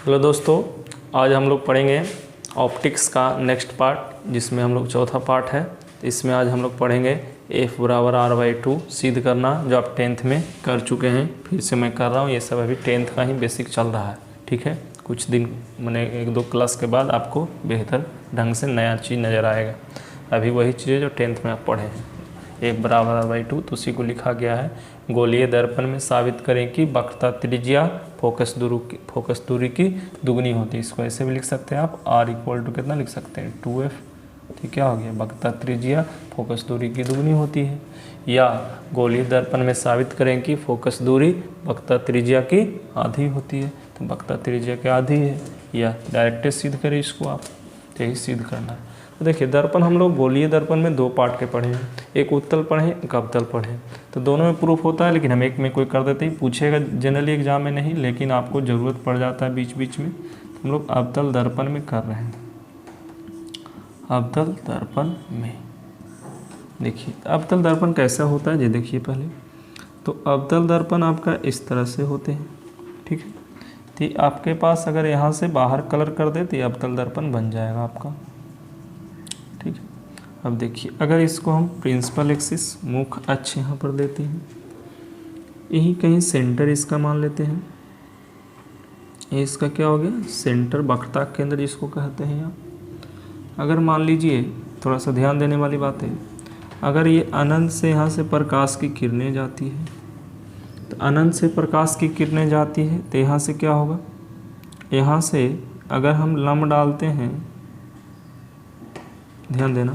Hello दोस्तों, आज हम लोग पढ़ेंगे ऑप्टिक्स का नेक्स्ट पार्ट, जिसमें हम लोग चौथा पार्ट है। इसमें आज हम लोग पढ़ेंगे F बराबर R/2 सिद्ध करना, जो आप 10th में कर चुके हैं। फिर से मैं कर रहा हूँ, ये सब अभी 10th का ही बेसिक चल रहा है। ठीक है, कुछ दिन मैंने 1-2 क्लास के बाद आपको बेहतर ढंग से नया चीज़ नज़र आएगा। अभी वही चीज़ें जो 10th में आप पढ़े हैं। F बराबर R/2 तो उसी को लिखा गया है। गोलीय दर्पण में साबित करें कि वक्रता त्रिज्या फोकस दूरी की दुगनी होती है। इसको ऐसे भी लिख सकते हैं आप, R = कितना लिख सकते हैं 2F। ठीक, क्या हो गया, वक्रता त्रिज्या फोकस दूरी की दुगनी होती है। या गोलीय दर्पण में साबित करें कि फोकस दूरी वक्रता त्रिज्या की आधी होती है, तो वक्रता त्रिज्या की आधी है। या डायरेक्ट सिद्ध करें इसको आप, यही सिद्ध करना है। तो देखिए, दर्पण हम लोग गोलीय दर्पण में 2 पार्ट के पढ़े हैं, एक उत्तल पढ़े, एक अवतल पढ़े। तो दोनों में प्रूफ होता है, लेकिन हम एक में कोई कर देते ही पूछेगा जनरली एग्जाम में नहीं, लेकिन आपको ज़रूरत पड़ जाता है बीच बीच में। तो हम लोग अवतल दर्पण में कर रहे हैं। अवतल दर्पण में देखिए, अवतल दर्पण कैसा होता है ये देखिए पहले। तो अवतल दर्पण आपका इस तरह से होते हैं। ठीक है, तो आपके पास अगर यहाँ से बाहर कलर कर दे तो ये अवतल दर्पण बन जाएगा आपका। ठीक है, अब देखिए, अगर इसको हम प्रिंसिपल एक्सिस मुख्य अक्ष यहाँ पर लेते हैं, यही कहीं सेंटर इसका मान लेते हैं। ये इसका क्या हो गया, सेंटर, वक्रता केंद्र जिसको कहते हैं आप। अगर मान लीजिए, थोड़ा सा ध्यान देने वाली बात है, अगर ये अनंत से यहाँ से प्रकाश की किरणें जाती है, तो अनंत से प्रकाश की किरणें जाती है तो यहाँ से क्या होगा, यहाँ से अगर हम लंब डालते हैं, ध्यान देना,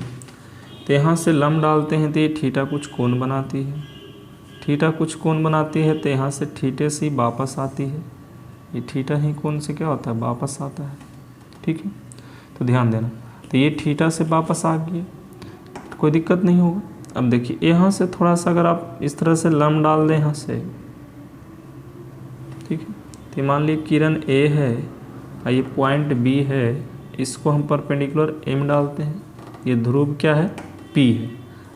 तो यहाँ से लंब डालते हैं तो ये थीटा कुछ कोण बनाती है। थीटा कुछ कोण बनाती है तो यहाँ से थीटे से ही वापस आती है। ये थीटा ही कोण से क्या होता है, वापस आता है। ठीक है, तो ध्यान देना, तो ये थीटा से वापस आ गया, तो कोई दिक्कत नहीं होगा। अब देखिए, यहाँ से थोड़ा सा अगर आप इस तरह से लंब डाल दें यहाँ से, ठीक है, तो मान लीजिए किरण A है और ये पॉइंट B है, इसको हम परपेंडिकुलर M डालते हैं। ये ध्रुव क्या है, P है।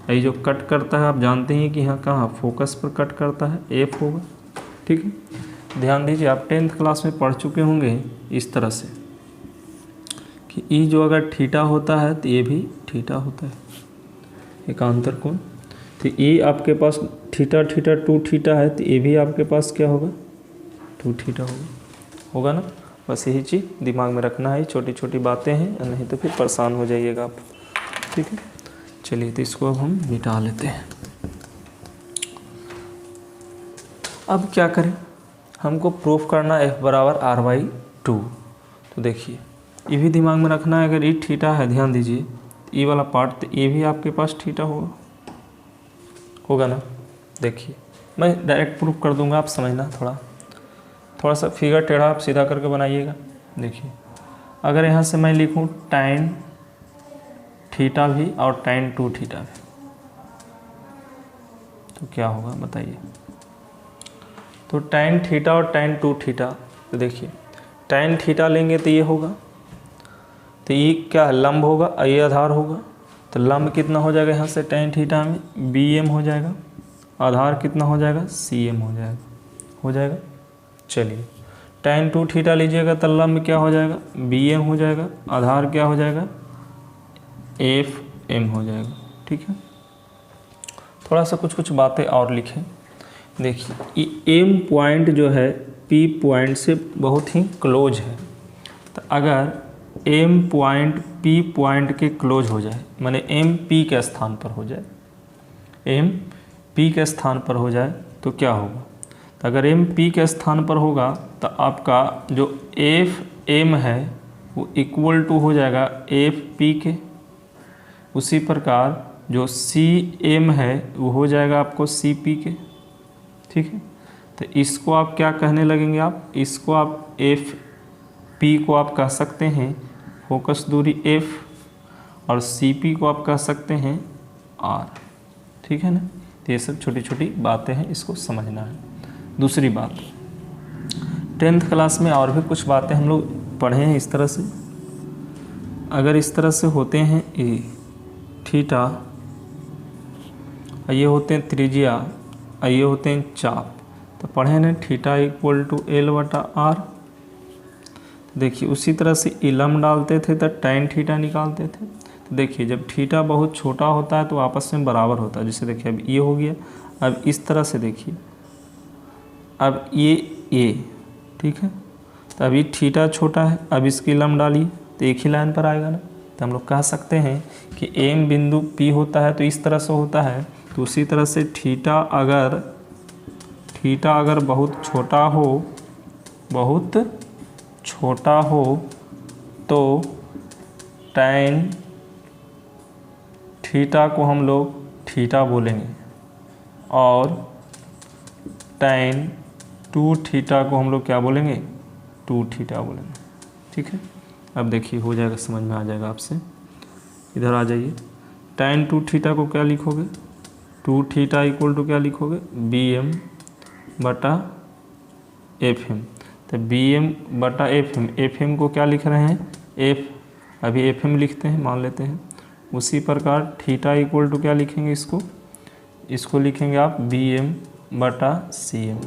ये जो कट करता है, आप जानते हैं कि यहाँ कहाँ फोकस पर कट करता है, F होगा। ठीक है, ध्यान दीजिए, आप 10th क्लास में पढ़ चुके होंगे इस तरह से कि E जो अगर थीटा होता है तो ये भी थीटा होता है, एकांतर कोण। तो E आपके पास थीटा 2 थीटा है, तो ये भी आपके पास क्या होगा, 2 थीटा होगा ना। बस यही चीज़ दिमाग में रखना है, छोटी छोटी बातें हैं, नहीं तो फिर परेशान हो जाइएगा आप। ठीक है, चलिए, तो इसको अब हम मिटा लेते हैं। अब क्या करें, हमको प्रूफ करना F बराबर R/2। तो देखिए, ये भी दिमाग में रखना है, अगर ये थीटा है, ध्यान दीजिए, ये वाला पार्ट, तो ये भी आपके पास थीटा होगा ना। देखिए, मैं डायरेक्ट प्रूफ कर दूंगा, आप समझना, थोड़ा सा फिगर टेढ़ा आप सीधा करके बनाइएगा। देखिए, अगर यहाँ से मैं लिखूँ tan थीटा भी और tan 2 थीटा भी, तो क्या होगा बताइए। तो tan थीटा और tan 2 थीटा, तो देखिए tan थीटा लेंगे तो ये होगा, तो ये क्या है, लंब होगा और ये आधार होगा। तो लंब कितना हो जाएगा, यहाँ से tan थीटा में BM हो जाएगा, आधार कितना हो जाएगा, CM हो जाएगा। चलिए, tan 2 थीटा लीजिएगा तो लंब क्या हो जाएगा, BM हो जाएगा, आधार क्या हो जाएगा, FM हो जाएगा। ठीक है, थोड़ा सा कुछ बातें और लिखें। देखिए, ये M पॉइंट जो है P पॉइंट से बहुत ही क्लोज है। तो अगर M पॉइंट P पॉइंट के क्लोज हो जाए, माने M P के स्थान पर हो जाए, M P के स्थान पर हो जाए, तो क्या होगा, तो अगर M P के स्थान पर होगा तो आपका जो FM है वो इक्वल टू हो जाएगा FP के। उसी प्रकार जो CM है वो हो जाएगा आपको CP के। ठीक है, तो इसको आप क्या कहने लगेंगे, आप इसको आप FP को आप कह सकते हैं फोकस दूरी F, और CP को आप कह सकते हैं R। ठीक है ना, तो ये सब छोटी छोटी बातें हैं, इसको समझना है। दूसरी बात, 10th क्लास में और भी कुछ बातें हम लोग पढ़े हैं इस तरह से। अगर इस तरह से होते हैं ये थीटा, ये होते हैं त्रिज्या, ये होते हैं चाप, तो पढ़े ना थीटा = L/R। देखिए उसी तरह से इलम डालते थे तो tan थीटा निकालते थे। तो देखिए जब थीटा बहुत छोटा होता है तो आपस में बराबर होता है। जैसे देखिए अब ये हो गया, अब इस तरह से देखिए, अब ये ठीक है, तो अभी थीटा छोटा है, अब इसकी इलम डालिए तो एक ही लाइन पर आएगा ना। तो हम लोग कह सकते हैं कि एम बिंदु P होता है तो इस तरह से होता है, तो उसी तरह से थीटा अगर बहुत छोटा हो तो tan थीटा को हम लोग थीटा बोलेंगे और tan 2 थीटा को हम लोग क्या बोलेंगे, 2 थीटा बोलेंगे। ठीक है, अब देखिए हो जाएगा, समझ में आ जाएगा आपसे। इधर आ जाइए, tan 2 थीटा को क्या लिखोगे, 2 थीटा इक्वल टू क्या लिखोगे, BM बटा FM। तो BM बटा FM को क्या लिख रहे हैं, F, अभी FM लिखते हैं, मान लेते हैं। उसी प्रकार थीटा इक्वल टू क्या लिखेंगे, इसको लिखेंगे आप BM बटा CM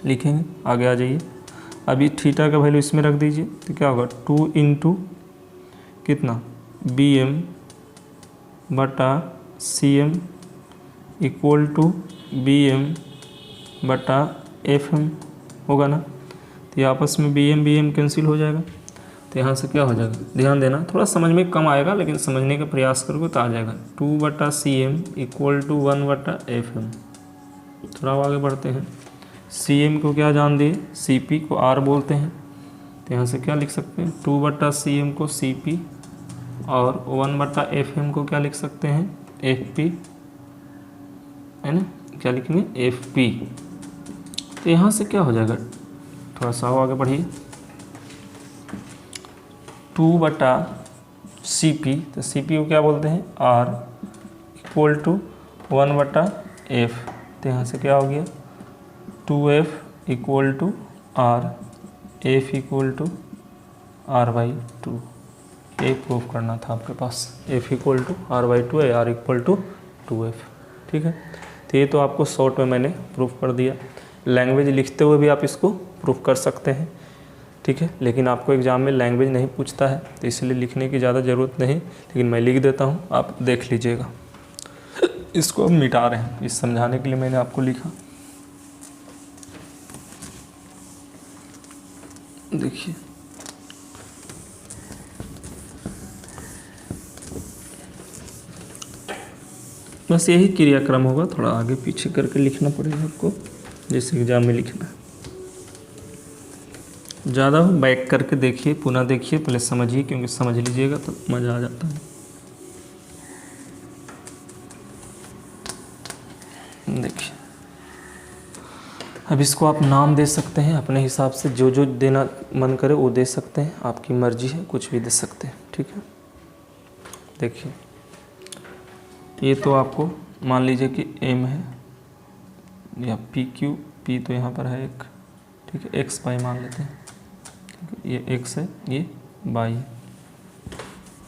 लिखेंगे। आगे आ जाइए, अभी थीटा का वैल्यू इसमें रख दीजिए तो क्या होगा, 2 इंटू कितना, BM बटा CM इक्वल टू BM बटा FM होगा ना। तो ये आपस में BM कैंसिल हो जाएगा, तो यहाँ से क्या हो जाएगा, ध्यान देना, थोड़ा समझ में कम आएगा लेकिन समझने का प्रयास करोगे तो आ जाएगा। 2 बटा CM इक्वल टू 1 बटा FM। थोड़ा आगे बढ़ते हैं, CM को क्या जान दिए, CP को R बोलते हैं, तो यहाँ से क्या लिख सकते हैं, 2 बटा CM को CP और 1 बटा FM को क्या लिख सकते हैं, FP, है ना, क्या लिखेंगे, FP। तो यहाँ से क्या हो जाएगा, थोड़ा सा आगे बढ़िए, 2 बटा CP, तो CP को क्या बोलते हैं, R इक्वल टू 1 बटा F। तो यहाँ से क्या हो गया, 2F equal to R, F equal to R/2। ये प्रूफ करना था आपके पास, F इक्वल टू R/2 है, R इक्वल टू 2F। ठीक है, तो ये तो आपको शॉर्ट में मैंने प्रूफ कर दिया। लैंग्वेज लिखते हुए भी आप इसको प्रूफ कर सकते हैं। ठीक है, लेकिन आपको एग्ज़ाम में लैंग्वेज नहीं पूछता है तो इसलिए लिखने की ज़्यादा ज़रूरत नहीं, लेकिन मैं लिख देता हूँ, आप देख लीजिएगा। इसको अब मिटा रहे हैं, इस समझाने के लिए मैंने आपको लिखा। देखिए बस यही क्रियाक्रम होगा, थोड़ा आगे पीछे करके लिखना पड़ेगा आपको, जैसे एग्जाम में लिखना है। ज़्यादा बैक करके देखिए, पुनः देखिए, पहले समझिए, क्योंकि समझ लीजिएगा तो मज़ा आ जाता है। देखिए अब इसको आप नाम दे सकते हैं अपने हिसाब से, जो जो देना मन करे वो दे सकते हैं, आपकी मर्जी है, कुछ भी दे सकते हैं। ठीक है, देखिए ये तो आपको मान लीजिए कि M है या PQ, P तो यहाँ पर है एक, ठीक है, X Y मान लेते हैं, ये X है, ये Y है।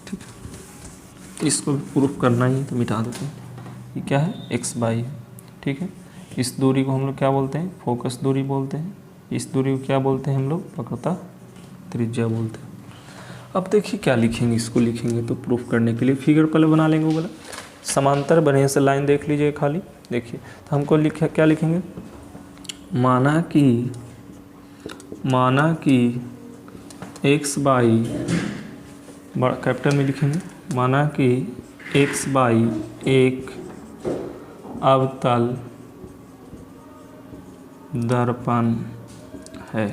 ठीक है, इसको प्रूफ करना ही है तो मिटा देते हैं। ये क्या है, X Y है। ठीक है, इस दूरी को हम लोग क्या बोलते हैं, फोकस दूरी बोलते हैं। इस दूरी को क्या बोलते हैं हम लोग, वक्रता त्रिज्या बोलते हैं। अब देखिए क्या लिखेंगे, इसको लिखेंगे तो प्रूफ करने के लिए फिगर पहले बना लेंगे। वो बोला समांतर बढ़िया से लाइन देख लीजिए खाली। देखिए तो हमको क्या लिखेंगे, माना कि एक्स बाई, बड़ा कैपिटल में लिखेंगे, माना कि एक्स बाई एक अवतल दर्पण है।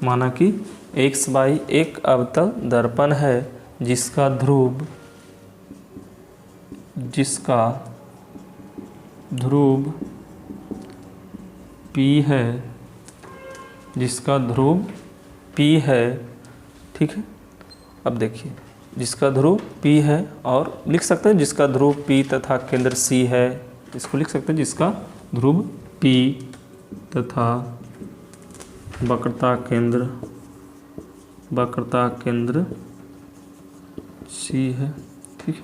माना कि एक्स बाई एक अवतल दर्पण है जिसका ध्रुव P है, जिसका ध्रुव P है। ठीक है, अब देखिए जिसका ध्रुव P है, और लिख सकते हैं जिसका ध्रुव P तथा केंद्र C है, इसको लिख सकते हैं जिसका ध्रुव P तथा वक्रता केंद्र C है। ठीक है,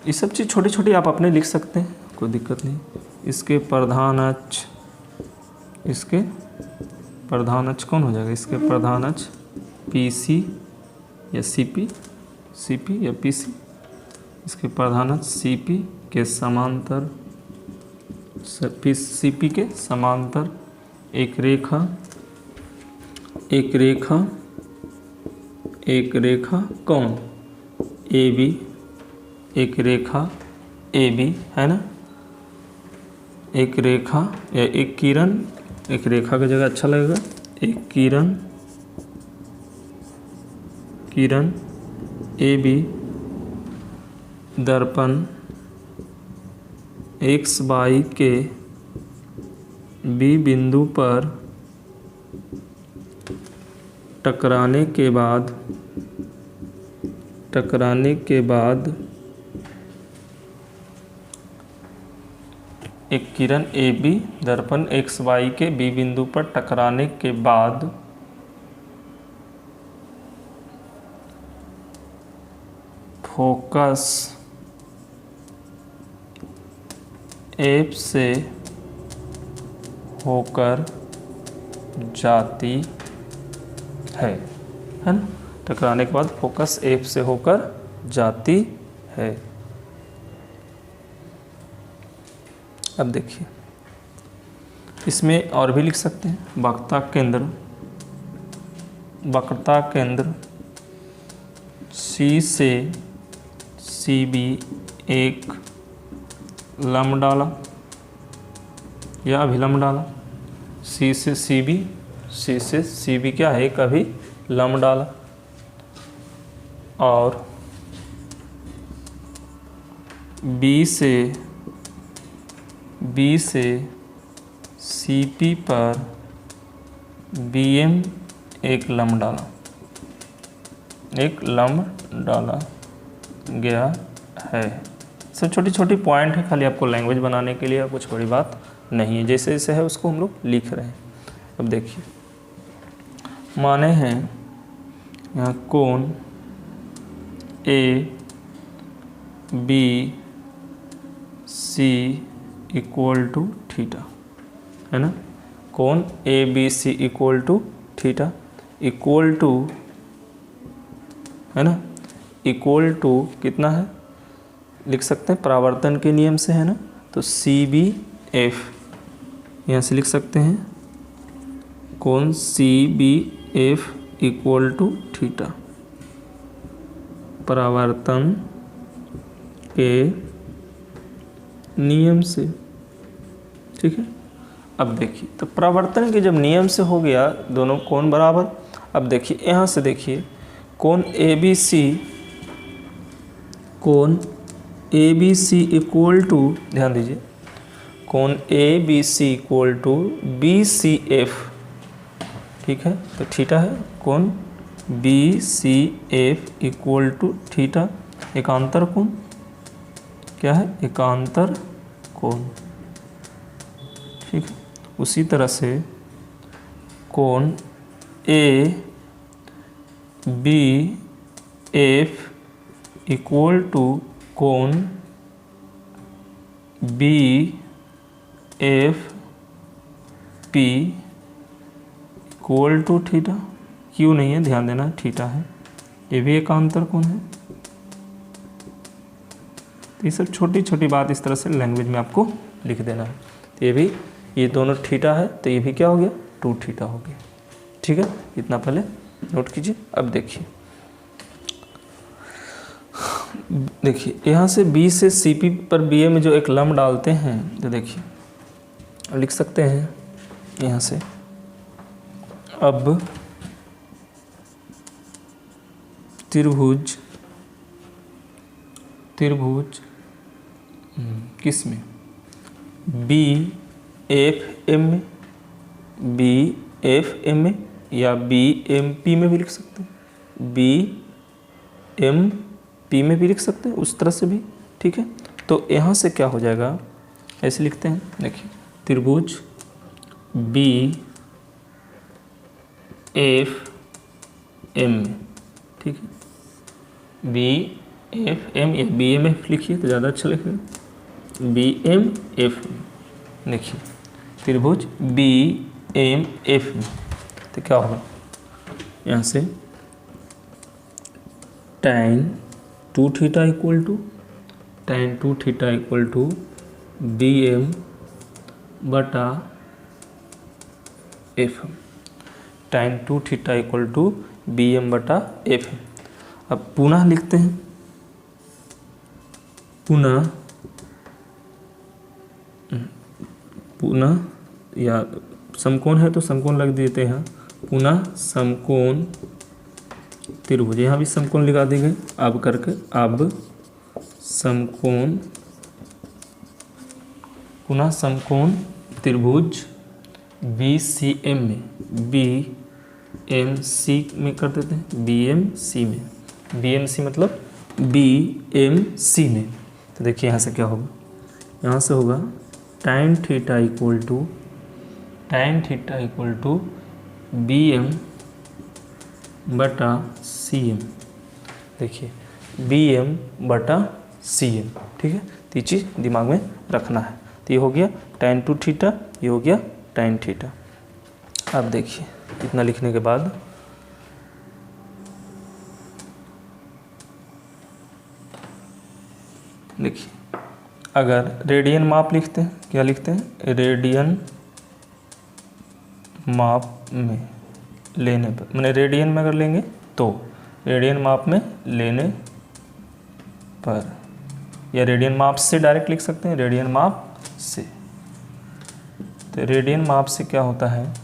ये सब चीज़ छोटी छोटी आप अपने लिख सकते हैं, कोई दिक्कत नहीं। इसके प्रधान अक्ष, इसके प्रधान अक्ष कौन हो जाएगा, इसके प्रधान अक्ष PC या CP या PC, इसके प्रधान अक्ष CP के समांतर, CP के समांतर एक रेखा कौन, AB, एक रेखा AB है ना, एक रेखा या एक किरण, एक रेखा की जगह अच्छा लगेगा, एक किरण AB दर्पण XY के B बिंदु पर टकराने के बाद एक किरण AB दर्पण XY के B बिंदु पर टकराने के बाद फोकस F से होकर जाती है ना, टकराने के बाद फोकस F से होकर जाती है। अब देखिए इसमें और भी लिख सकते हैं, वक्रता केंद्र C से CB एक लंब डाला या अभिलंब डाला, C से CB क्या है, एक अभिलंब डाला, और B से CP पर BM एक लंब डाला गया है। सब छोटी छोटी पॉइंट है, खाली आपको लैंग्वेज बनाने के लिए, कुछ बड़ी बात नहीं है, जैसे जैसे है उसको हम लोग लिख रहे हैं। अब देखिए माने हैं यहाँ कोण ABC इक्वल टू थीटा है ना, कोण ABC equal to theta, equal to है ना, इक्वल टू कितना है लिख सकते हैं परावर्तन के नियम से है ना, तो CBF यहाँ से लिख सकते हैं, कोण CBF इक्वल टू थीटा, परावर्तन के नियम से, ठीक है। अब देखिए तो परावर्तन के जब नियम से हो गया दोनों कोण बराबर, अब देखिए यहाँ से देखिए कोण ABC इक्वल टू, ध्यान दीजिए, कोण ABC इक्वल टू BCF, ठीक है, तो थीटा है, कोण BCF इक्वल टू थीटा, एकांतर कोण क्या है, एकांतर कोण, ठीक है। उसी तरह से कोण ABF इक्वल टू कोण BFP इक्वल टू थीटा, क्यों नहीं है ध्यान देना, थीटा है, ये भी एकांतर कोण है। ये सब छोटी छोटी बात इस तरह से लैंग्वेज में आपको लिख देना है। तो ये दोनों थीटा है, तो ये भी क्या हो गया, 2 थीटा हो गया, ठीक है, इतना पहले नोट कीजिए। अब देखिए यहाँ से B से CP पर BA में जो एक लंब डालते हैं, तो देखिए लिख सकते हैं यहाँ से, अब त्रिभुज किस में, BFM में या BMP में भी लिख सकते हैं, BMP में भी लिख सकते हैं, उस तरह से भी, ठीक है। तो यहाँ से क्या हो जाएगा, ऐसे लिखते हैं, देखिए त्रिभुज BFM, ठीक है, BFM या BMF लिखिए तो ज़्यादा अच्छा लिखिए, BMF देखिए त्रिभुज BMF में तो क्या होगा यहाँ से tan 2 theta equal to tan 2 theta equal to BM बटा FM, tan 2 theta equal to BM बटा FM। अब पुनः लिखते हैं, पुनः या समकोण है तो समकोण लग देते हैं, पुनः समकोण त्रिभुज, यहाँ भी समकोण लगा दी गई अब करके, अब समकोण, पुनः समकोण त्रिभुज BCM में, BMC में कर देते हैं, BMC में, BMC मतलब BMC में। तो देखिए यहाँ से क्या होगा, यहाँ से होगा tan theta equal to BM बटा CM। देखिए BM बटा CM, ठीक है। तो ये चीज़ दिमाग में रखना है। तो ये हो गया tan 2 थीटा, ये हो गया tan थीटा। अब देखिए इतना लिखने के बाद देखिए, अगर रेडियन माप लिखते हैं, क्या लिखते हैं, रेडियन माप में लेने पर, मैंने रेडियन में अगर लेंगे तो रेडियन माप में लेने पर, या रेडियन माप से डायरेक्ट लिख सकते हैं, रेडियन माप से। तो रेडियन माप से क्या होता है,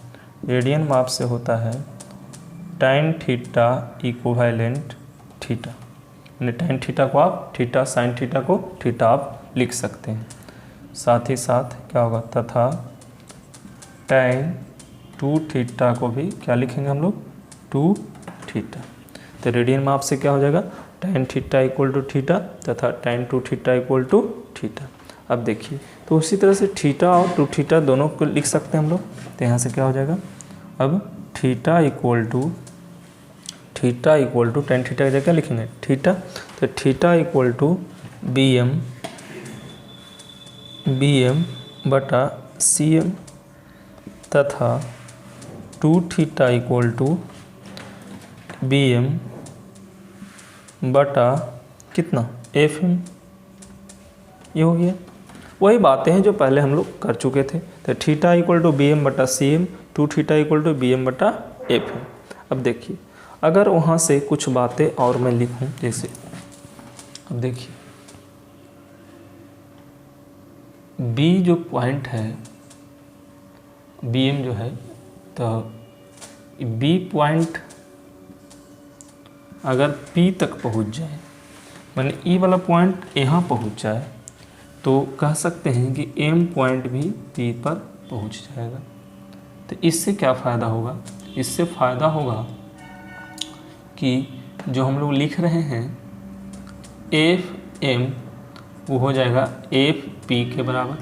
रेडियन माप से होता है tan थीटा इक्विवेलेंट थीटा, यानी tan थीटा को आप थीटा, साइन थीटा को थीटा आप लिख सकते हैं। साथ ही साथ क्या होगा, तथा tan 2 थीटा को भी क्या लिखेंगे हम लोग, 2 थीटा। तो रेडियन माप से क्या हो जाएगा, tan theta equal to theta तथा tan 2 theta equal to theta. अब देखिए, तो उसी तरह से थीटा और 2 थीटा दोनों को लिख सकते हैं हम लोग। तो यहाँ से क्या हो जाएगा, अब theta equal to tan theta की जगह लिखेंगे थीटा, तो थीटा इक्वल टू BM बटा CM तथा 2 थीटा इक्वल टू BM बटा कितना, FM। ये हो गया, वही बातें हैं जो पहले हम लोग कर चुके थे। तो थीटा इक्वल टू BM बटा CM, 2 theta equal to BM बटा FM। अब देखिए, अगर वहाँ से कुछ बातें और मैं लिखूँ, जैसे अब देखिए B जो पॉइंट है, BM जो है, तो B पॉइंट अगर P तक पहुंच जाए, माने E वाला पॉइंट यहाँ पहुंच जाए, तो कह सकते हैं कि M पॉइंट भी P पर पहुंच जाएगा। तो इससे क्या फ़ायदा होगा, इससे फ़ायदा होगा कि जो हम लोग लिख रहे हैं FM, वो हो जाएगा FP के बराबर,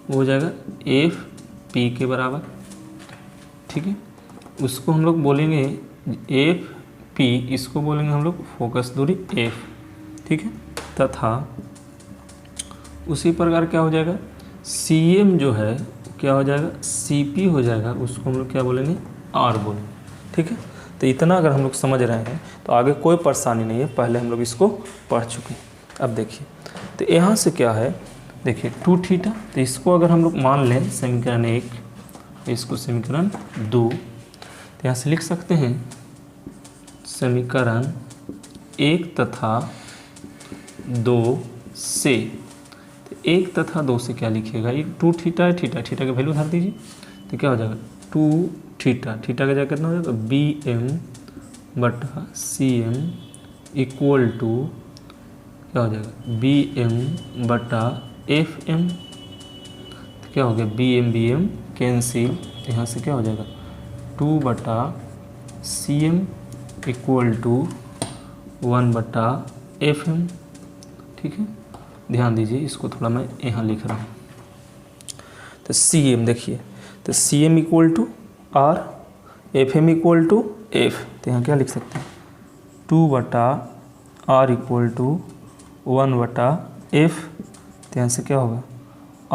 वो हो जाएगा FP के बराबर, ठीक है। उसको हम लोग बोलेंगे FP, इसको बोलेंगे हम लोग फोकस दूरी F, ठीक है। तथा उसी प्रकार क्या हो जाएगा, CM जो है क्या हो जाएगा, CP हो जाएगा, उसको हम लोग क्या बोलेंगे, R बोलेंगे, ठीक है। तो इतना अगर हम लोग समझ रहे हैं तो आगे कोई परेशानी नहीं है, पहले हम लोग इसको पढ़ चुके हैं। अब देखिए, तो यहाँ से क्या है, देखिए 2 थीटा, तो इसको अगर हम लोग मान लें समीकरण 1, इसको समीकरण 2, तो यहाँ से लिख सकते हैं समीकरण 1 तथा 2 से। तो 1 तथा 2 से क्या लिखिएगा, ये 2 थीटा है, थीटा का वैल्यू धर दीजिए, तो क्या हो जाएगा 2 थीटा, थीटा का जगह कितना हो जाएगा, BM बटा CM इक्वल टू क्या हो जाएगा, BM बटा FM। तो क्या हो गया, BM कैंसिल, यहाँ से क्या हो जाएगा 2 बटा CM इक्वल टू 1 बटा FM, ठीक है। ध्यान दीजिए, इसको थोड़ा मैं यहाँ लिख रहा हूँ। तो CM देखिए, तो CM equal to R, FM equal to F, तो यहाँ क्या लिख सकते हैं 2 बटा R इक्वल टू 1 बटा F। तो यहाँ से क्या होगा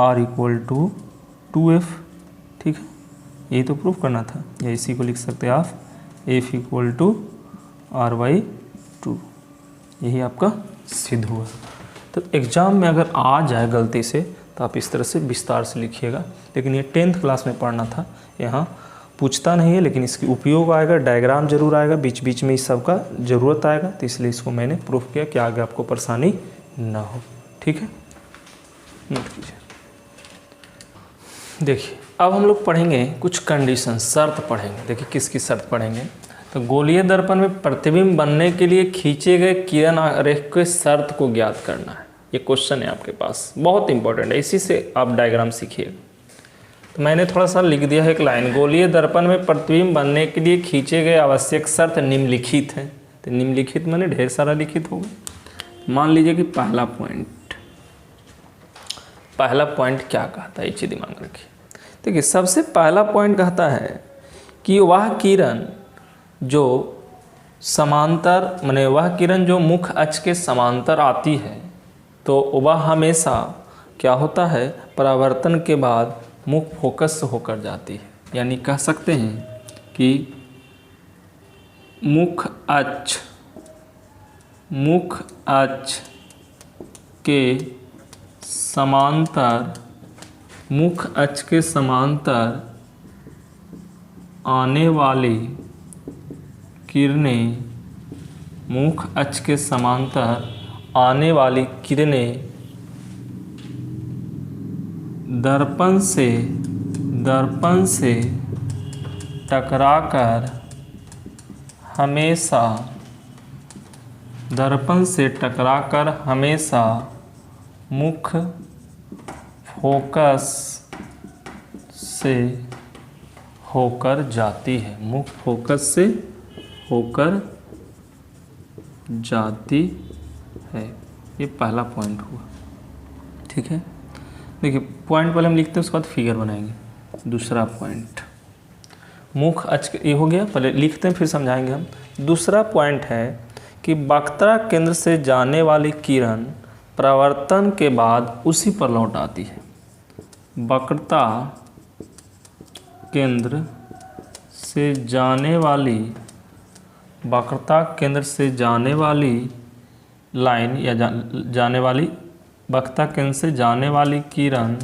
R इक्वल टू 2F, ठीक है। यही तो प्रूफ करना था, या इसी को लिख सकते हैं आप F = R/2, यही आपका सिद्ध हुआ। तो एग्ज़ाम में अगर आ जाए गलती से तो आप इस तरह से विस्तार से लिखिएगा, लेकिन ये 10th क्लास में पढ़ना था, यहाँ पूछता नहीं है, लेकिन इसकी उपयोग आएगा, डायग्राम जरूर आएगा, बीच बीच में इस सब का ज़रूरत आएगा, तो इसलिए इसको मैंने प्रूफ किया कि आगे आपको परेशानी ना हो। ठीक है, नोट कीजिए। देखिए अब हम लोग पढ़ेंगे कुछ कंडीशन, शर्त पढ़ेंगे। देखिए किसकी शर्त पढ़ेंगे, तो गोलीय दर्पण में प्रतिबिंब बनने के लिए खींचे गए किरण आरेख के शर्त को ज्ञात करना है। ये क्वेश्चन है आपके पास, बहुत इंपॉर्टेंट है, इसी से आप डायग्राम सीखिएगा। तो मैंने थोड़ा सा लिख दिया है एक लाइन, गोलीय दर्पण में प्रतिबिंब बनने के लिए खींचे गए आवश्यक शर्त निम्नलिखित हैं। तो निम्नलिखित माने ढेर सारा लिखित होगा। मान लीजिए कि पहला पॉइंट क्या कहता है, ये चीज़ दिमाग रखिए। देखिए सबसे पहला पॉइंट कहता है कि वह किरण जो समांतर, माने वह किरण जो मुख्य अक्ष के समांतर आती है, तो वह हमेशा क्या होता है, परावर्तन के बाद मुख्य फोकस से होकर जाती है। यानी कह सकते हैं कि मुख्य अक्ष के समांतर आने वाली किरणें, मुख्य अक्ष के समांतर आने वाली किरणें दर्पण से टकराकर हमेशा मुख्य फोकस से होकर जाती है, मुख्य फोकस से होकर जाती है। ये पहला पॉइंट हुआ। ठीक है, देखिए पॉइंट पहले हम लिखते हैं, उसके बाद फिगर बनाएंगे। दूसरा पॉइंट मुख्य अक्ष, ये हो गया, पहले लिखते हैं फिर समझाएंगे हम। दूसरा पॉइंट है कि वक्ता केंद्र से जाने वाली किरण परावर्तन के बाद उसी पर लौट आती है। वक्ता केंद्र से जाने वाली लाइन या वक्ता केंद्र से जाने वाली किरण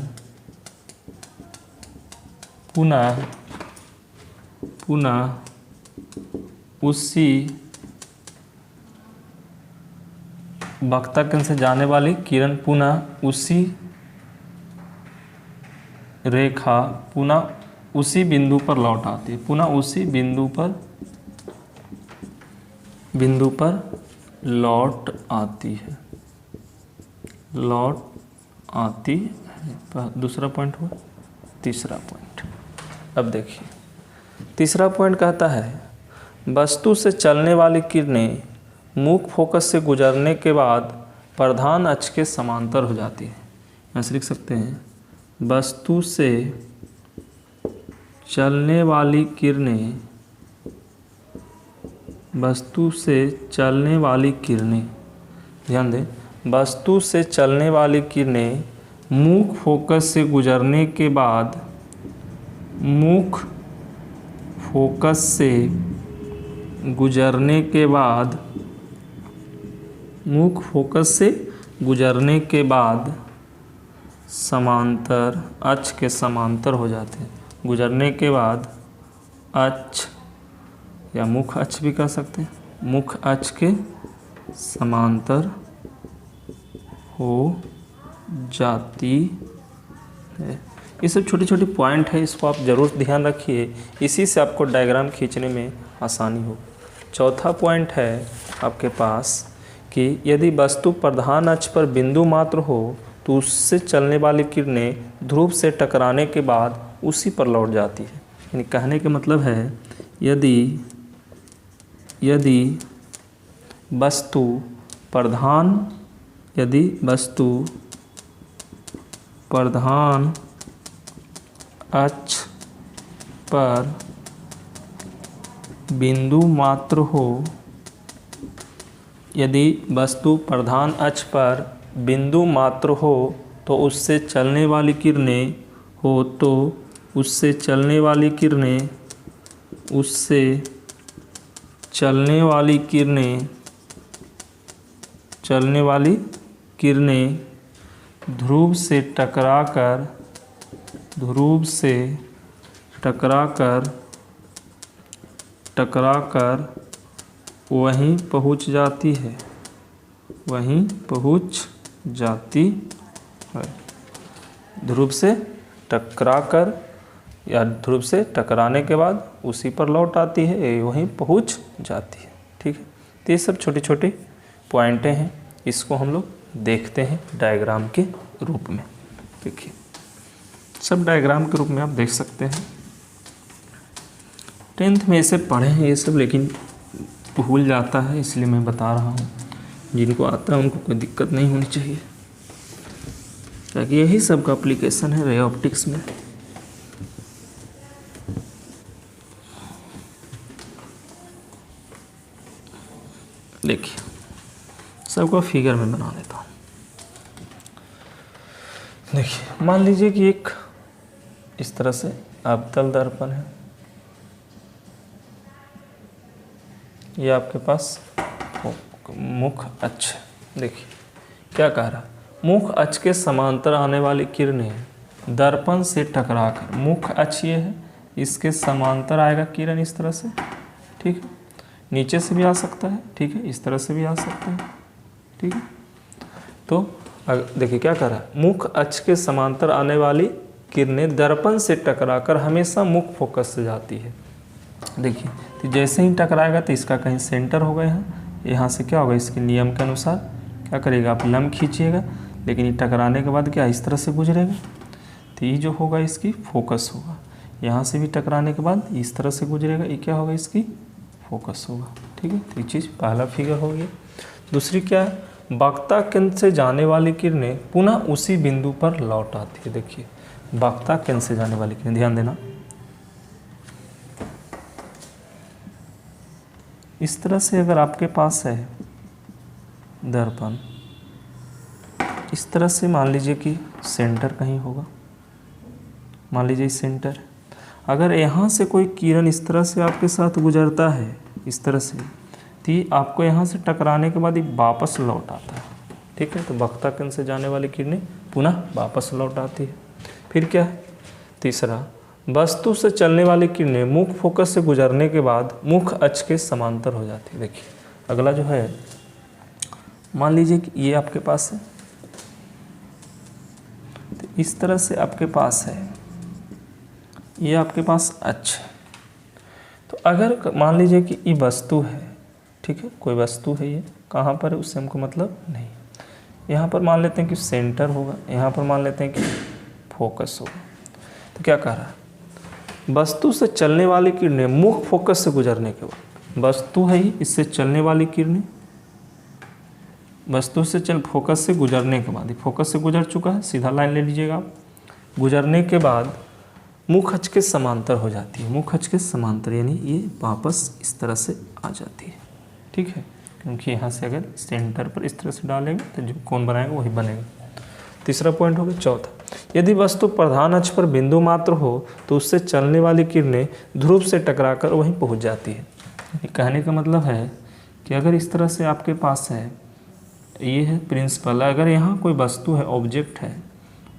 पुनः उसी वक्ता केंद्र से जाने वाली किरण पुनः उसी रेखा, पुनः उसी बिंदु पर लौट आती है, पुनः उसी बिंदु पर लौट आती है। दूसरा पॉइंट हुआ। तीसरा पॉइंट, अब देखिए तीसरा पॉइंट कहता है वस्तु से चलने वाली किरणें मुख्य फोकस से गुजरने के बाद प्रधान अक्ष के समांतर हो जाती है। यहाँ से लिख सकते हैं वस्तु से चलने वाली किरणें, ध्यान दें, वस्तु से चलने वाली किरणें मुख्य फोकस से गुजरने के बाद मुख्य फोकस से गुजरने के बाद समांतर अक्ष के समांतर हो जाते हैं। गुजरने के बाद अक्ष या मुख्य अक्ष भी कह सकते हैं, मुख्य अक्ष के समांतर हो जाती है। ये सब छोटी छोटी पॉइंट है, इसको आप ज़रूर ध्यान रखिए, इसी से आपको डायग्राम खींचने में आसानी हो। चौथा पॉइंट है आपके पास कि यदि वस्तु प्रधान अक्ष पर बिंदु मात्र हो तो उससे चलने वाली किरणें ध्रुव से टकराने के बाद उसी पर लौट जाती है। यानी कहने का मतलब है यदि वस्तु प्रधान अक्ष पर बिंदु मात्र हो, यदि वस्तु प्रधान अक्ष पर बिंदु मात्र हो तो उससे चलने वाली किरणें हो तो उससे चलने वाली किरणें, उससे चलने वाली किरणें, चलने वाली किरणें ध्रुव से टकराकर, ध्रुव से टकराकर वहीं पहुंच जाती है, वहीं पहुंच जाती है। ध्रुव से टकराकर या ध्रुव से टकराने के बाद उसी पर लौट आती है, वहीं पहुंच जाती है। ठीक है, तो ये सब छोटे छोटे पॉइंटें हैं, इसको हम लोग देखते हैं डायग्राम के रूप में। देखिए सब डायग्राम के रूप में आप देख सकते हैं। 10th में ऐसे पढ़े हैं ये सब, लेकिन भूल जाता है, इसलिए मैं बता रहा हूँ। जिनको आता है उनको कोई दिक्कत नहीं होनी चाहिए, ताकि यही सब का एप्लीकेशन है रे ऑप्टिक्स में। देखिए सबको फिगर में बना देता हूँ। देखिए मान लीजिए कि एक इस तरह से अवतल दर्पण है, ये आपके पास मुख अक्ष। देखिए क्या कह रहा है, मुख अक्ष के समांतर आने वाली किरणें दर्पण से टकराकर, मुख अक्ष ये है, इसके समांतर आएगा किरण इस तरह से। ठीक है, नीचे से भी आ सकता है, ठीक है, इस तरह से भी आ सकता है। ठीक है, तो देखिए क्या कर रहा है, मुख अक्ष के समांतर आने वाली किरणें दर्पण से टकराकर हमेशा मुख फोकस से जाती है। देखिए तो जैसे ही टकराएगा तो इसका कहीं सेंटर होगा, यहाँ से क्या होगा, इसके नियम के अनुसार क्या करेगा, आप लंब खींचिएगा, लेकिन ये टकराने के बाद क्या इस तरह से गुजरेगा, तो ये जो होगा इसकी फोकस होगा। यहाँ से भी टकराने के बाद इस तरह से गुजरेगा, ये क्या होगा, इसकी फोकस होगा। ठीक है, तो ये चीज़ पहला फिगर हो गया। दूसरी क्या है, वक्ता केंद्र से जाने वाली किरणें पुनः उसी बिंदु पर लौट आती है। देखिए वक्ता केंद्र से जाने वाली किरणें, ध्यान देना, इस तरह से अगर आपके पास है दर्पण, इस तरह से मान लीजिए कि सेंटर कहीं होगा, मान लीजिए सेंटर, अगर यहाँ से कोई किरण इस तरह से आपके साथ गुजरता है इस तरह से, तो आपको यहाँ से टकराने के बाद ये वापस लौट आता है। ठीक है, तो वक्ता केंद्र से जाने वाली किरणें पुनः वापस लौट आती है। फिर क्या है, तीसरा, वस्तु से चलने वाली किरणें मुख फोकस से गुजरने के बाद मुख अक्ष के समांतर हो जाती है। देखिए अगला जो है, मान लीजिए कि ये आपके पास है, तो इस तरह से आपके पास है, ये आपके पास अक्ष है। तो अगर मान लीजिए कि ये वस्तु है, ठीक है, कोई वस्तु है, ये कहाँ पर है उससे हमको मतलब नहीं, यहाँ पर मान लेते हैं कि सेंटर होगा, यहाँ पर मान लेते हैं कि फोकस होगा। तो क्या कह रहा है, वस्तु से चलने वाली किरणें मुख फोकस से गुजरने के बाद, वस्तु है ही, इससे चलने वाली किरणें वस्तु से फोकस से गुजरने के बाद, फोकस से गुजर चुका है, सीधा लाइन ले लीजिएगा आप, गुजरने के बाद मुख अक्ष के समांतर हो जाती है। मुख अक्ष के समांतर यानी ये वापस इस तरह से आ जाती है। ठीक है, क्योंकि यहाँ से अगर सेंटर पर इस तरह से डालेंगे तो जो कोण बनाएगा वही बनेगा। तीसरा पॉइंट हो गया। चौथा, यदि वस्तु प्रधान अक्ष पर बिंदु मात्र हो तो उससे चलने वाली किरणें ध्रुव से टकराकर वहीं पहुँच जाती है। कहने का मतलब है कि अगर इस तरह से आपके पास है, ये है प्रिंसिपल, अगर यहाँ कोई वस्तु है, ऑब्जेक्ट है,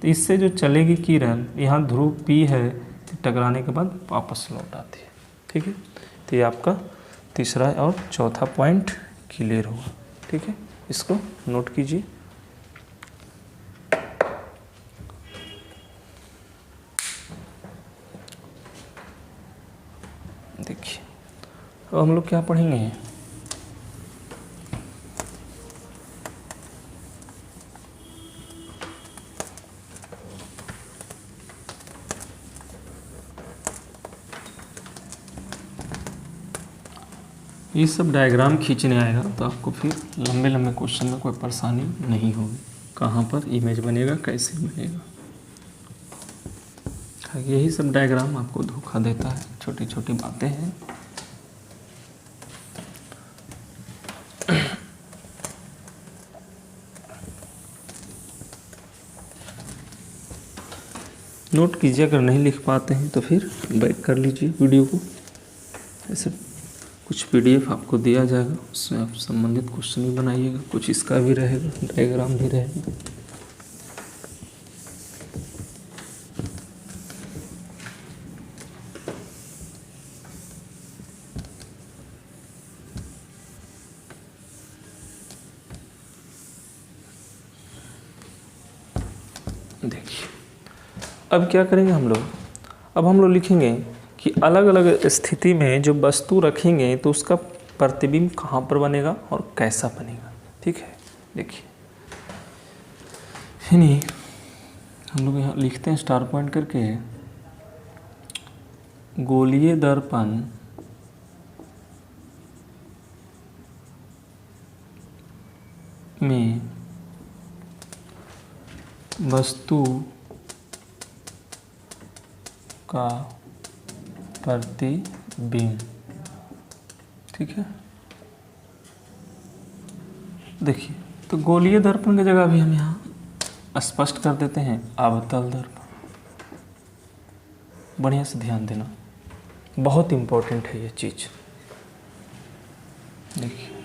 तो इससे जो चलेगी किरण यहाँ ध्रुव P है, तो टकराने के बाद वापस लौट आती है। ठीक है, तो ये आपका तीसरा और चौथा पॉइंट क्लियर होगा। ठीक है, इसको नोट कीजिए। देखिए अब हम लोग क्या पढ़ेंगे, ये सब डायग्राम खींचने आएगा तो आपको फिर लंबे लंबे क्वेश्चन में कोई परेशानी नहीं होगी, कहाँ पर इमेज बनेगा, कैसे बनेगा। यही सब डायग्राम आपको धोखा देता है, छोटी छोटी बातें हैं। नोट कीजिए, अगर नहीं लिख पाते हैं तो फिर बैक कर लीजिए वीडियो को। ऐसे कुछ PDF आपको दिया जाएगा, उससे आप संबंधित क्वेश्चन भी बनाइएगा, कुछ इसका भी रहेगा, डायग्राम भी रहेगा। देखिए अब क्या करेंगे हम लोग, अब हम लोग लिखेंगे कि अलग अलग स्थिति में जो वस्तु रखेंगे तो उसका प्रतिबिंब कहाँ पर बनेगा और कैसा बनेगा। ठीक है, देखिए यानी हम लोग यहाँ लिखते हैं स्टार पॉइंट करके, गोलीय दर्पण में वस्तु का प्रतिबिंब। ठीक है, देखिए तो गोलीय दर्पण की जगह भी हम यहाँ स्पष्ट कर देते हैं अवतल दर्पण। बढ़िया से ध्यान देना, बहुत इम्पोर्टेंट है ये चीज़। देखिए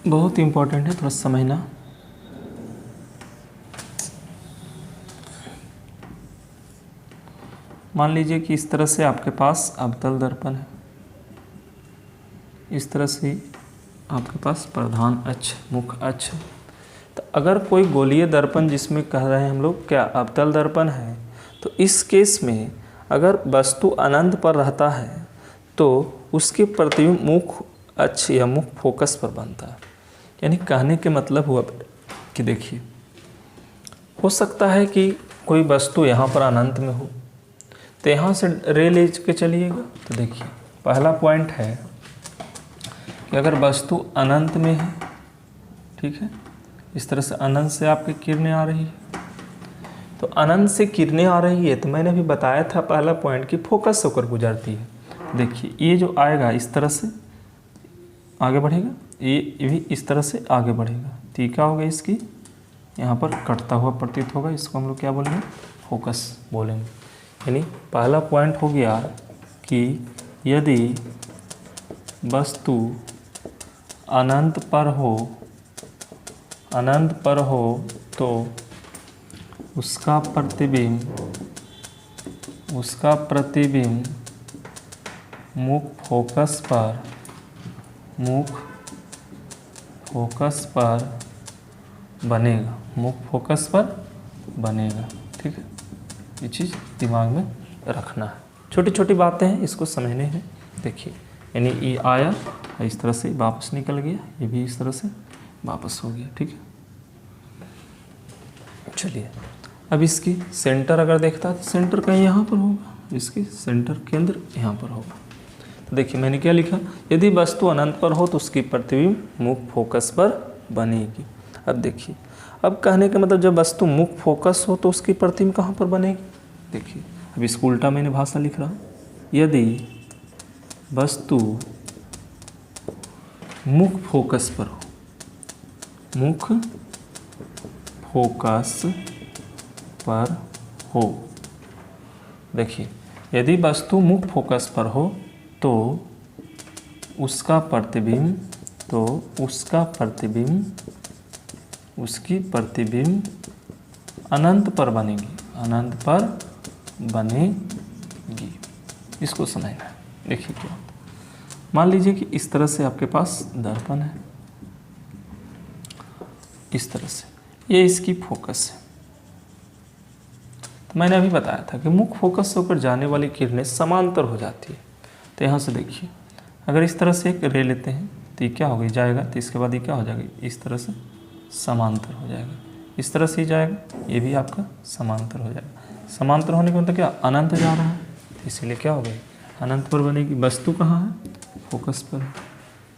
बहुत इम्पोर्टेंट है, थोड़ा समझना। मान लीजिए कि इस तरह से आपके पास अवतल दर्पण है, इस तरह से आपके पास प्रधान अक्ष मुख्य अक्ष। तो अगर कोई गोलीय दर्पण जिसमें कह रहे हैं हम लोग क्या अवतल दर्पण है, तो इस केस में अगर वस्तु अनंत पर रहता है तो उसके प्रतिबिंब मुख्य अक्ष या मुख्य फोकस पर बनता है। यानी कहने के मतलब हुआ कि देखिए हो सकता है कि कोई वस्तु यहाँ पर अनंत में हो, तो यहाँ से रे ले के चलिएगा। तो देखिए पहला पॉइंट है कि अगर वस्तु अनंत में है, ठीक है, इस तरह से अनंत से आपकी किरणें आ रही है, तो अनंत से किरणें आ रही है तो मैंने अभी बताया था पहला पॉइंट कि फोकस होकर गुजरती है। देखिए ये जो आएगा इस तरह से आगे बढ़ेगा, ये भी इस तरह से आगे बढ़ेगा, तो ये क्या होगा इसकी यहाँ पर कटता हुआ प्रतीत होगा, इसको हम लोग क्या बोलेंगे फोकस बोलेंगे। यानी पहला पॉइंट हो गया कि यदि वस्तु अनंत पर हो तो उसका प्रतिबिंब मुख्य फोकस पर बनेगा, मुख्य फोकस पर बनेगा। ठीक है, ये चीज़ दिमाग में रखना है, छोटी छोटी बातें हैं, इसको समझने हैं। देखिए यानी ये आया इस तरह से वापस निकल गया, ये भी इस तरह से वापस हो गया। ठीक है, चलिए अब इसकी सेंटर अगर देखता है तो सेंटर कहीं यहाँ पर होगा, इसकी सेंटर केंद्र यहाँ पर होगा। तो देखिए मैंने क्या लिखा, यदि वस्तु अनंत पर हो तो उसकी प्रतिबिंब मुख्य फोकस पर बनेगी। अब देखिए, अब कहने का मतलब जब वस्तु मुख्य फोकस हो तो उसकी प्रतिबिंब कहाँ पर बनेगी। देखिए अब इसको उल्टा मैंने भाषा लिख रहा हूँ, यदि वस्तु मुख्य फोकस पर हो, मुख्य फोकस पर हो, देखिए यदि वस्तु मुख्य फोकस पर हो तो उसका प्रतिबिंब उसकी प्रतिबिंब अनंत पर बनेगी, अनंत पर बनेगी। इसको समझना है। देखिए क्या, मान लीजिए कि इस तरह से आपके पास दर्पण है, इस तरह से ये इसकी फोकस है। तो मैंने अभी बताया था कि मुख्य फोकस से होकर जाने वाली किरणें समांतर हो जाती है। तो यहाँ से देखिए अगर इस तरह से एक रे लेते हैं तो ये क्या होगी जाएगा, तो इसके बाद ये क्या हो जाएगा, इस तरह से समांतर हो जाएगा, इस तरह से ही जाएगा, ये भी आपका समांतर हो जाएगा। समांतर होने का मतलब क्या, अनंत जा रहा है, तो इसीलिए क्या हो गई अनंत पर बनेगी। वस्तु कहाँ है, फोकस पर है।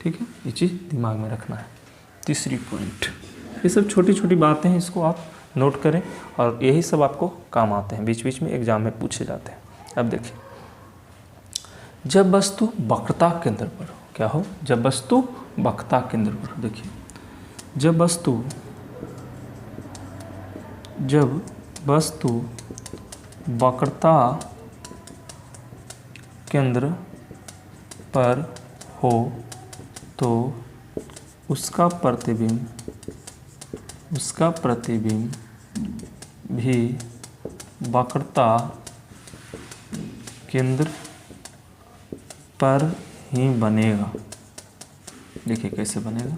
ठीक है, ये चीज़ दिमाग में रखना है। तीसरी पॉइंट, ये सब छोटी छोटी बातें हैं, इसको आप नोट करें और यही सब आपको काम आते हैं, बीच बीच में एग्जाम में पूछे जाते हैं। अब देखिए, जब वस्तु वक्रता केंद्र पर हो, क्या हो, जब वस्तु वक्रता केंद्र पर हो, देखिए जब वस्तु वक्रता केंद्र पर हो तो उसका प्रतिबिंब भी वक्रता केंद्र पर ही बनेगा। देखिए कैसे बनेगा,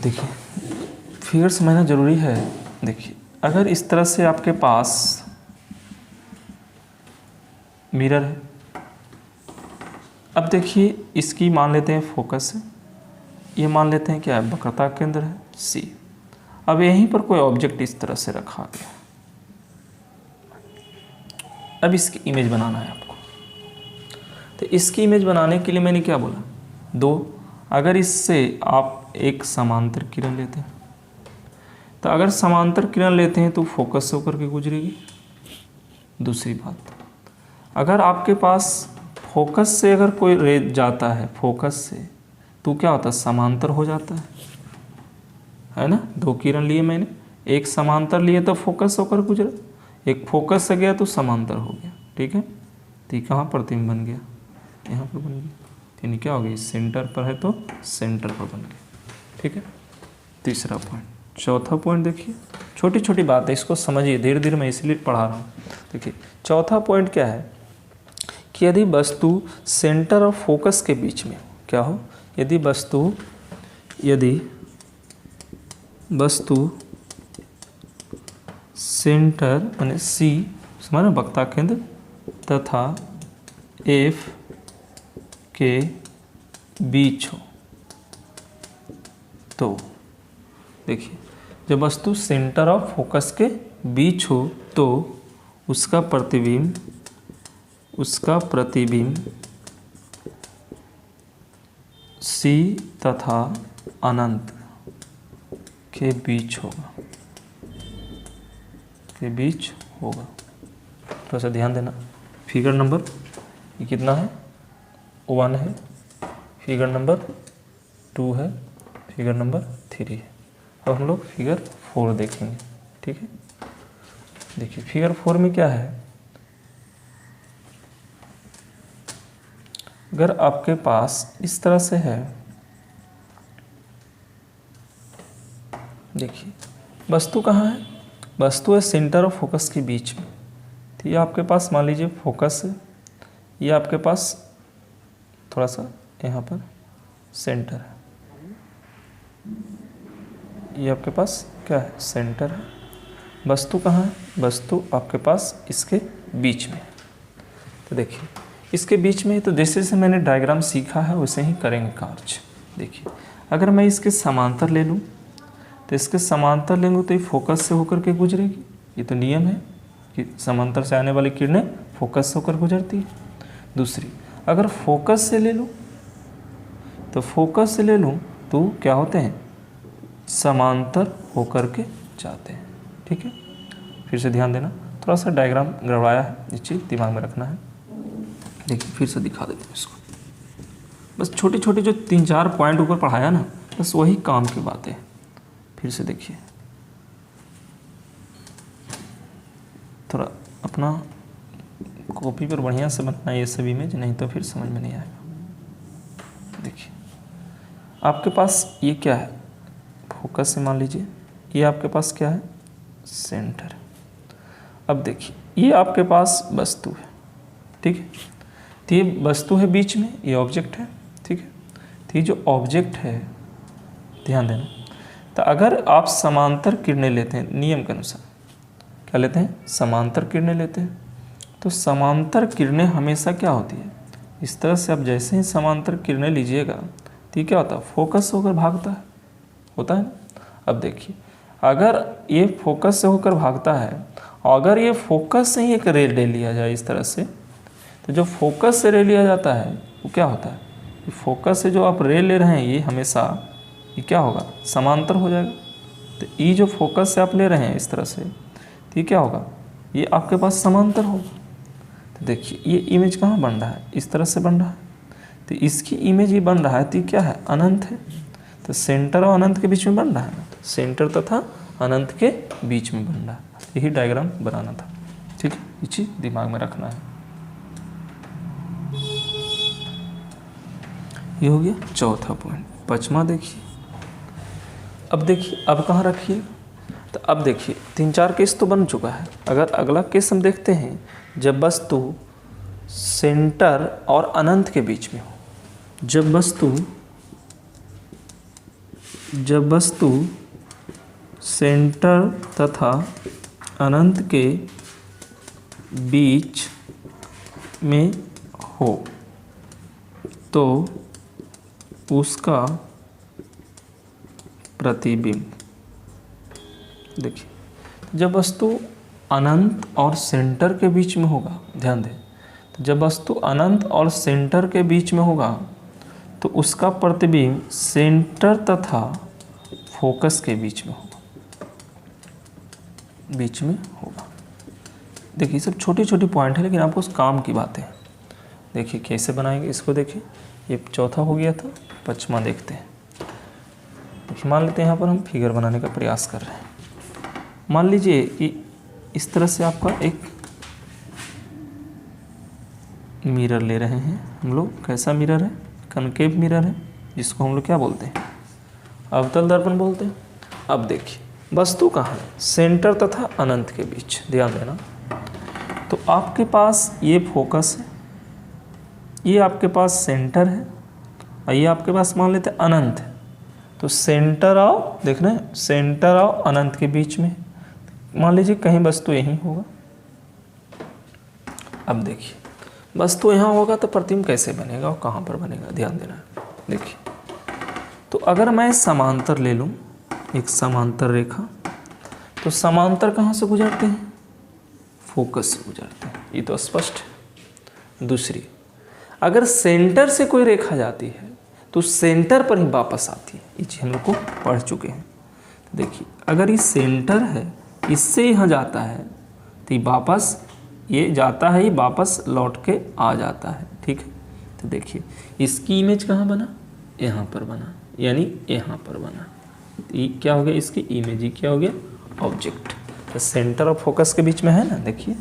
देखिए फिगर समझना जरूरी है। देखिए अगर इस तरह से आपके पास मिरर है, अब देखिए इसकी मान लेते हैं फोकस है, ये मान लेते हैं क्या है, वक्रता केंद्र है C। अब यहीं पर कोई ऑब्जेक्ट इस तरह से रखा गया, अब इसकी इमेज बनाना है आपको। तो इसकी इमेज बनाने के लिए मैंने क्या बोला, दो, अगर इससे आप एक समांतर किरण लेते हैं, तो अगर समांतर किरण लेते हैं तो फोकस से होकर के गुजरेगी। दूसरी बात, अगर आपके पास फोकस से अगर कोई रे जाता है फोकस से, तो क्या होता है, समांतर हो जाता है ना। दो किरण लिए मैंने, एक समांतर लिए तो फोकस होकर गुजरा, एक फोकस से गया तो समांतर हो गया, ठीक है। तो ये कहाँ प्रतिबिंब बन गया, यहाँ पर बन गया, यानी क्या हो गया, सेंटर पर है तो सेंटर पर बन गया, ठीक है। तीसरा पॉइंट। चौथा पॉइंट देखिए, छोटी छोटी बात है, इसको समझिए, धीरे धीरे मैं इसलिए पढ़ा रहा हूँ। देखिए चौथा पॉइंट क्या है कि यदि वस्तु सेंटर और फोकस के बीच में क्या हो, यदि वस्तु सेंटर यानी C समझना वक्रता केंद्र तथा F के बीच हो, तो देखिए जब वस्तु सेंटर और फोकस के बीच हो तो उसका प्रतिबिंब C तथा अनंत के बीच होगा। थोड़ा सा ध्यान देना, फिगर नंबर ये कितना है, 1 है, फिगर नंबर 2 है, फिगर नंबर 3 है। अब हम लोग फिगर 4 देखेंगे, ठीक है। देखिए फिगर 4 में क्या है, अगर आपके पास इस तरह से है, देखिए वस्तु कहाँ है, वस्तु है सेंटर और फोकस के बीच में। तो ये आपके पास मान लीजिए फोकस है, ये आपके पास थोड़ा सा यहाँ पर सेंटर है, ये आपके पास क्या है, सेंटर है। वस्तु कहाँ है, वस्तु आपके पास इसके बीच में। तो देखिए इसके बीच में, तो जैसे जैसे मैंने डायग्राम सीखा है वैसे ही करेंगे कार्य। देखिए अगर मैं इसके समांतर ले लूँ, तो इसके समांतर लेंगे तो ये फोकस से होकर के गुजरेगी। ये तो नियम है कि समांतर से आने वाली किरणें फोकस से होकर गुजरती है। दूसरी, अगर फोकस से ले लूँ तो क्या होते हैं, समांतर होकर के जाते हैं, ठीक है। फिर से ध्यान देना, थोड़ा सा डायग्राम गड़बड़ाया है, ये चीज़ दिमाग में रखना है। देखिए फिर से दिखा देते हैं इसको, बस छोटी छोटी जो 3-4 पॉइंट ऊपर पढ़ाया ना, बस वही काम की बातें। फिर से देखिए, थोड़ा अपना कॉपी पर बढ़िया से बनाना ये सब इमेज, नहीं तो फिर समझ में नहीं आएगा। देखिए आपके पास ये क्या है, फोकस से मान लीजिए, ये आपके पास क्या है, सेंटर। अब देखिए ये आपके पास वस्तु है, ठीक है। तो ये वस्तु है बीच में, ये ऑब्जेक्ट है, ठीक है। तो ये जो ऑब्जेक्ट है, ध्यान देना, तो अगर आप समांतर किरणें लेते हैं नियम के अनुसार, क्या लेते हैं, समांतर किरणें लेते हैं, तो समांतर किरणें हमेशा क्या होती है, इस तरह से आप जैसे ही समांतर किरणें लीजिएगा तो ये क्या होता है, फोकस होकर भागता है, होता है ना। अब देखिए अगर ये फोकस से होकर भागता है, और अगर ये फोकस से ही एक रे ले लिया जाए इस तरह से, तो जो फोकस से रे लिया जाता है वो क्या होता है, फोकस से जो आप रे ले रहे हैं ये हमेशा ये क्या होगा, समांतर हो जाएगा। तो ये जो फोकस से आप ले रहे हैं इस तरह से, तो ये क्या होगा, ये आपके पास समांतर होगा। तो देखिए ये इमेज कहाँ बन रहा है, इस तरह से बन रहा है, तो इसकी इमेज ये बन रहा है, तो ये क्या है, अनंत है। तो सेंटर और अनंत के बीच में बन रहा है ना, तो सेंटर तथा अनंत के बीच में बन रहा है, यही डायग्राम बनाना था। ठीक है, ये चीज दिमाग में रखना है। ये हो गया चौथा पॉइंट। पांचवा देखिए, अब देखिए अब कहाँ रखिए, तो अब देखिए 3-4 केस तो बन चुका है। अगर अगला केस हम देखते हैं, जब वस्तु सेंटर और अनंत के बीच में हो, जब वस्तु सेंटर तथा अनंत के बीच में हो तो उसका प्रतिबिंब, देखिए जब वस्तु अनंत और सेंटर के बीच में होगा, ध्यान दें, तो जब वस्तु अनंत और सेंटर के बीच में होगा तो उसका प्रतिबिंब सेंटर तथा फोकस के बीच में होगा। देखिए सब छोटी छोटी पॉइंट है, लेकिन आपको उस काम की बातें हैं। देखिए कैसे बनाएंगे इसको, देखिए ये चौथा हो गया था, पांचवा देखते हैं। देखिए मान लेते हैं यहाँ पर हम फिगर बनाने का प्रयास कर रहे हैं। मान लीजिए कि इस तरह से आपका एक मिरर ले रहे हैं हम लोग। कैसा मिरर है? कनकेव मिरर है, जिसको हम लोग क्या बोलते हैं? अवतल दर्पण बोलते हैं। अब देखिए वस्तु कहाँ है? सेंटर तथा अनंत के बीच, ध्यान देना। तो आपके पास ये फोकस है, ये आपके पास सेंटर है, और ये आपके पास मान लेते हैं अनंत है। तो सेंटर और देख रहे हैं, सेंटर और अनंत के बीच में मान लीजिए कहीं वस्तु यहीं होगा। अब देखिए वस्तु यहाँ होगा तो प्रतिबिंब कैसे बनेगा और कहाँ पर बनेगा, ध्यान देना है। देखिए तो अगर मैं समांतर ले लूँ, एक समांतर रेखा, तो समांतर कहाँ से गुजरते हैं? फोकस से गुजरते हैं, ये तो स्पष्ट है। दूसरी, अगर सेंटर से कोई रेखा जाती है तो सेंटर पर ही वापस आती है, ये चीज़ हम लोग को पढ़ चुके हैं। देखिए अगर ये सेंटर है, इससे यहाँ जाता है तो ये वापस ये जाता है, ये वापस लौट के आ जाता है। ठीक है, तो देखिए इसकी इमेज कहाँ बना? यहाँ पर बना, यानी यहाँ पर बना। तो ये क्या हो गया? इसकी इमेज ही क्या हो गया? ऑब्जेक्ट। तो सेंटर और फोकस के बीच में है ना, देखिए।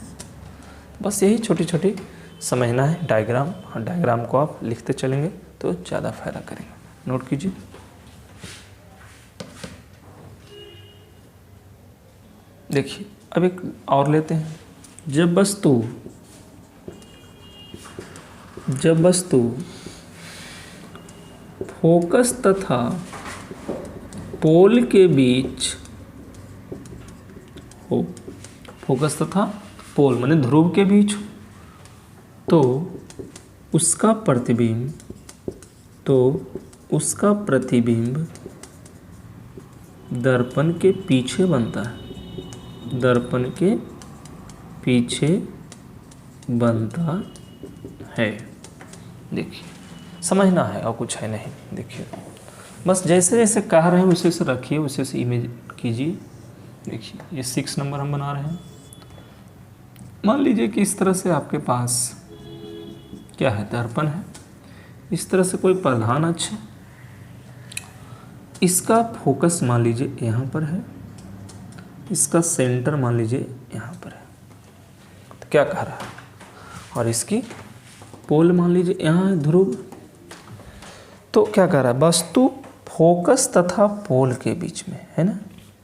बस यही छोटी छोटी समझना है डायग्राम। हाँ, डायग्राम को आप लिखते चलेंगे तो ज़्यादा फायदा करेंगे। नोट कीजिए। देखिए अब एक और लेते हैं। जब वस्तु फोकस तथा पोल के बीच हो, फोकस तथा पोल माने ध्रुव के बीच हो, तो उसका प्रतिबिंब दर्पण के पीछे बनता है, दर्पण के पीछे बनता है। देखिए समझना है और कुछ है नहीं। देखिए बस जैसे जैसे कह रहे हैं वैसे वैसे रखिए, वैसे वैसे इमेज कीजिए। देखिए ये 6 नंबर हम बना रहे हैं। मान लीजिए कि इस तरह से आपके पास क्या है? दर्पण है। इस तरह से कोई प्रधान अक्ष है, इसका फोकस मान लीजिए यहाँ पर है, इसका सेंटर मान लीजिए यहाँ पर है। तो क्या कह रहा है? और इसकी पोल मान लीजिए यहाँ है, ध्रुव। तो क्या कह रहा है? वस्तु फोकस तथा पोल के बीच में है ना।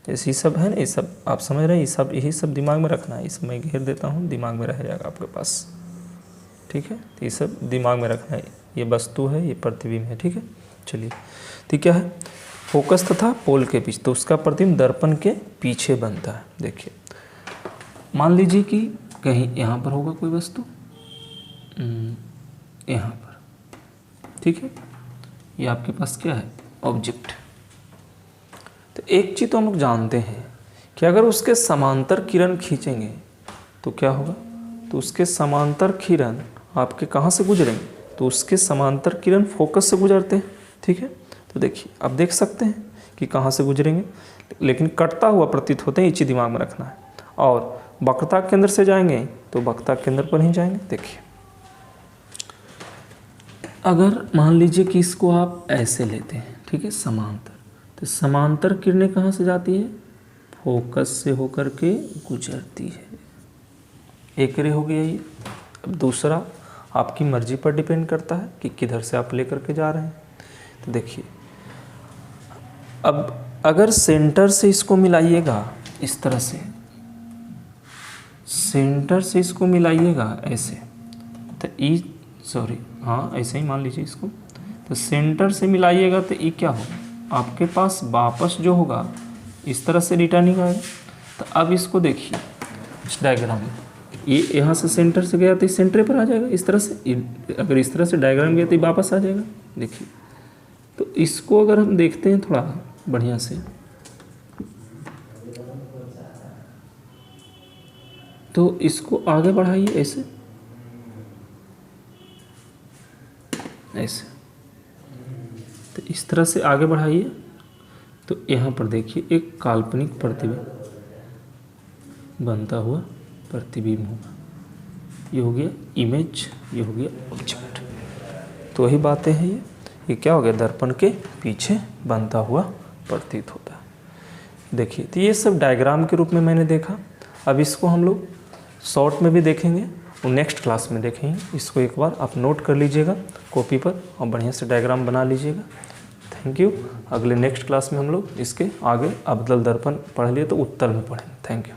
जैसे ये सब है ना, ये सब आप समझ रहे हैं, ये सब यही सब दिमाग में रखना है। ये सब मैं घेर देता हूँ, दिमाग में रह जाएगा आपके पास। ठीक है, तो ये सब दिमाग में रखना है। ये वस्तु है, ये प्रतिबिंब है। ठीक है, चलिए। तो क्या है? फोकस तथा पोल के बीच, तो उसका प्रतिबिंब दर्पण के पीछे बनता है। देखिए मान लीजिए कि कहीं यहाँ पर होगा कोई वस्तु, यहाँ पर। ठीक है, ये आपके पास क्या है? ऑब्जेक्ट। तो एक चीज़ तो हम लोग जानते हैं कि अगर उसके समांतर किरण खींचेंगे तो क्या होगा? तो उसके समांतर किरण आपके कहाँ से गुजरेंगे? तो उसके समांतर किरण फोकस से गुजरते हैं। ठीक है, तो देखिए अब देख सकते हैं कि कहाँ से गुजरेंगे, लेकिन कटता हुआ प्रतीत होते हैं, ये चीज़ दिमाग में रखना है। और वक्रता केंद्र से जाएंगे तो वक्रता केंद्र पर ही जाएंगे। देखिए अगर मान लीजिए कि इसको आप ऐसे लेते हैं, ठीक है, समांतर, तो समांतर किरणें कहाँ से जाती है? फोकस से होकर के गुजरती है। एक रे हो गया ये। अब दूसरा आपकी मर्जी पर डिपेंड करता है कि किधर से आप लेकर के जा रहे हैं। तो देखिए, अब अगर सेंटर से इसको मिलाइएगा इस तरह से, सेंटर से इसको मिलाइएगा ऐसे, तो ऐसे ही मान लीजिए इसको। तो सेंटर से मिलाइएगा तो ये क्या होगा, आपके पास वापस जो होगा इस तरह से रिटर्निंग आएगा। तो अब इसको देखिए इस डायग्राम में, ये यहाँ से सेंटर से गया तो इस सेंटर पर आ जाएगा इस तरह से। अगर इस तरह से डायग्राम गया तो ये वापस आ जाएगा। देखिए, तो इसको अगर हम देखते हैं थोड़ा बढ़िया से, तो इसको आगे बढ़ाइए ऐसे ऐसे, तो इस तरह से आगे बढ़ाइए। तो यहाँ पर देखिए एक काल्पनिक प्रतिबिंब बनता हुआ प्रतिबिंब होगा। ये हो गया इमेज, ये हो गया ऑब्जेक्ट। तो वही बातें हैं ये क्या हो गया, दर्पण के पीछे बनता हुआ प्रतीत होता है। देखिए, तो ये सब डायग्राम के रूप में मैंने देखा। अब इसको हम लोग शॉर्ट में भी देखेंगे और नेक्स्ट क्लास में देखेंगे। इसको एक बार आप नोट कर लीजिएगा कॉपी पर और बढ़िया से डायग्राम बना लीजिएगा। Thank you. अगले नेक्स्ट क्लास में हम लोग इसके आगे अवतल दर्पण पढ़ लिए तो उत्तल में पढ़ेंगे। Thank you.